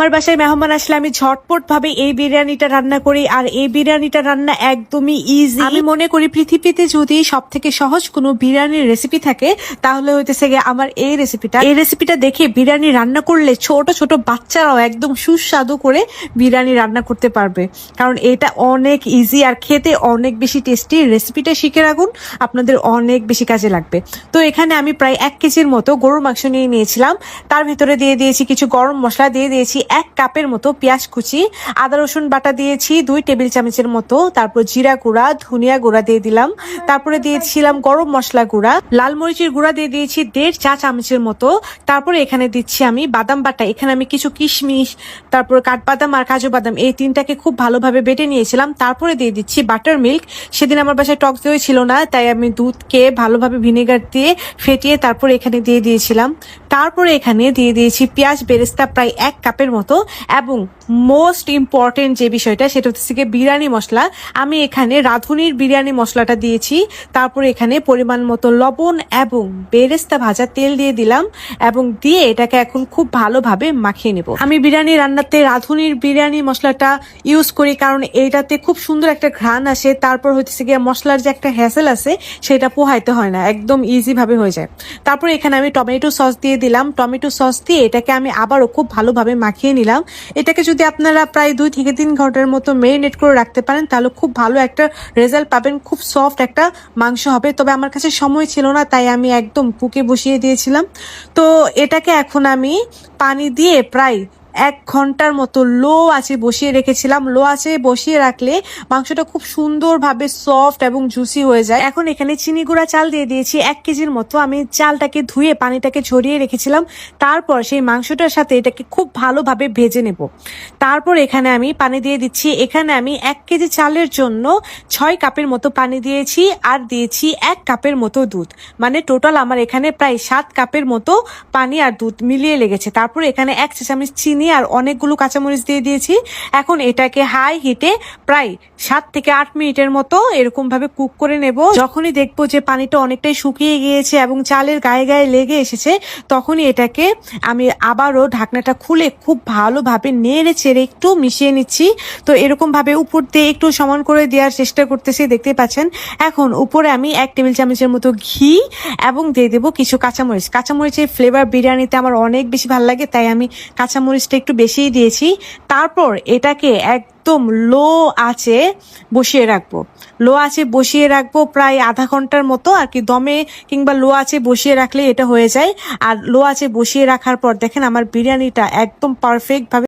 আমার বাসায় মেহমান আসলে আমি ঝটপট ভাবে এই বিরিয়ানিটা রান্না করি, আর এই বিরিয়ানিটা রান্না একদমই ইজি। আমি মনে করি পৃথিবীতে যদি সব থেকে সহজ কোনো বিরিয়ানির রেসিপি থাকে তাহলে হইতেছে গিয়ে আমার এই রেসিপিটা দেখে বিরিয়ানি রান্না করলে ছোট ছোট বাচ্চারাও একদম সুস্বাদু করে বিরিয়ানি রান্না করতে পারবে, কারণ এটা অনেক ইজি আর খেতে অনেক বেশি টেস্টি। রেসিপিটা শিখে রাখুন, আপনাদের অনেক বেশি কাজে লাগবে। তো এখানে আমি প্রায় 1 কেজির মতো গরুর মাংস নিয়ে নিয়েছিলাম। তার ভিতরে দিয়ে দিয়েছি কিছু গরম মশলা, দিয়ে দিয়েছি 1 কাপের মতো পেঁয়াজ কুচি, আদা রসুন বাটা দিয়েছি 2 টেবিল চামচের মতো, তারপর জিরা গুঁড়া, ধনিয়া গুঁড়া দিয়ে দিলাম, তারপরে দিয়েছিলাম গরম মশলা গুঁড়া, লাল মরিচের গুঁড়া দিয়ে দিয়েছি 1.5 চা চামচের মতো। তারপরে এখানে দিচ্ছি আমি বাদাম বাটা, এখানে আমি কিছু কিশমিশ, তারপর কাঠবাদাম আর কাজু বাদাম এই তিনটাকে খুব ভালোভাবে বেটে নিয়েছিলাম। তারপরে দিয়ে দিচ্ছি বাটার মিল্ক। সেদিন আমার বাসায় টক দই ছিল না, তাই আমি দুধকে ভালোভাবে ভিনেগার দিয়ে ফেটিয়ে তারপরে এখানে দিয়ে দিয়েছিলাম। তারপরে এখানে দিয়ে দিয়েছি পেঁয়াজ বেরেস্তা প্রায় 1 কাপের মতো, এবং মোস্ট ইম্পর্টেন্ট যে বিষয়টা সেটা হচ্ছে বিরিয়ানি মশলা। আমি এখানে রাঁধুনির বিরিয়ানি মশলাটা দিয়েছি। তারপরে এখানে পরিমাণ মতো লবণ এবং বেরেস্তা ভাজা তেল দিয়ে দিলাম, এবং দিয়ে এটাকে এখন খুব ভালোভাবে মাখিয়ে নেব। আমি বিরিয়ানি রান্নাতে রাঁধুনির বিরিয়ানি মশলাটা ইউজ করি, কারণ এইটাতে খুব সুন্দর একটা ঘ্রাণ আসে। তারপর হচ্ছে গিয়ে মশলার যে একটা হ্যাসেল আছে সেটা পোহাইতে হয় না, একদম ইজি ভাবে হয়ে যায়। তারপর এখানে আমি টমেটো সস দিয়ে দিলাম। টমেটো সস দিয়ে এটাকে আমি আবারও খুব ভালোভাবে মাখিয়ে নিলাম। এটাকে যদি আপনারা প্রায় 2 থেকে 3 ঘন্টার মতো মেরিনেট করে রাখতে পারেন তাহলে খুব ভালো একটা রেজাল্ট পাবেন, খুব সফট একটা মাংস হবে। তবে আমার কাছে সময় ছিল না, তাই আমি একদম কুকে বসিয়ে দিয়েছিলাম। তো এটাকে এখন আমি পানি দিয়ে প্রায় 1 ঘন্টার মতো লো আঁচে বসিয়ে রেখেছিলাম। লো আঁচে বসিয়ে রাখলে মাংসটা খুব সুন্দরভাবে সফট এবং জুসি হয়ে যায়। এখন এখানে চিনি গুঁড়া চাল দিয়ে দিয়েছি 1 কেজির মতো। আমি চালটাকে ধুয়ে পানিটাকে ঝরিয়ে রেখেছিলাম। তারপর সেই মাংসটার সাথে এটাকে খুব ভালোভাবে ভেজে নেব। তারপর এখানে আমি পানি দিয়ে দিচ্ছি। এখানে আমি 1 কেজি চালের জন্য 6 কাপের মতো পানি দিয়েছি, আর দিয়েছি 1 কাপের মতো দুধ, মানে টোটাল আমার এখানে প্রায় 7 কাপের মতো পানি আর দুধ মিলিয়ে লেগেছে। তারপর এখানে 1 চা চামচ চিনি আর অনেকগুলো কাঁচামরিচ দিয়ে দিয়েছি। এখন এটাকে হাই হিটে প্রায় 7 থেকে 8 মিনিটের মতো এরকম ভাবে কুক করে নেব। যখনই দেখবো যে পানিটা অনেকটাই শুকিয়ে গিয়েছে এবং চালের গায়ে গায়ে লেগে এসেছে, তখনই এটাকে আমি আবারও ঢাকনাটা খুলে খুব ভালোভাবে নেড়ে চেড়ে একটু মিশিয়ে নিচ্ছি। তো এরকম ভাবে উপর দিয়ে একটু সমান করে দেওয়ার চেষ্টা করতেছি, দেখতে পাচ্ছেন। এখন উপরে আমি 1 টেবিল চামচের মতো ঘি এবং দিয়ে দেবো কিছু কাঁচামরিচ। কাঁচামরিচের ফ্লেভার বিরিয়ানিতে আমার অনেক বেশি ভালো লাগে, তাই আমি কাঁচামরিচ একটু বেশিই দিয়েছি। তারপর এটাকে একদম লো আঁচে বসিয়ে রাখবো প্রায় আধা ঘন্টার মতো আর কি। দমে কিংবা লো আঁচে বসিয়ে রাখলে এটা হয়ে যায়। আর লো আঁচে বসিয়ে রাখার পর দেখেন আমার বিরিয়ানিটা একদম পারফেক্ট ভাবে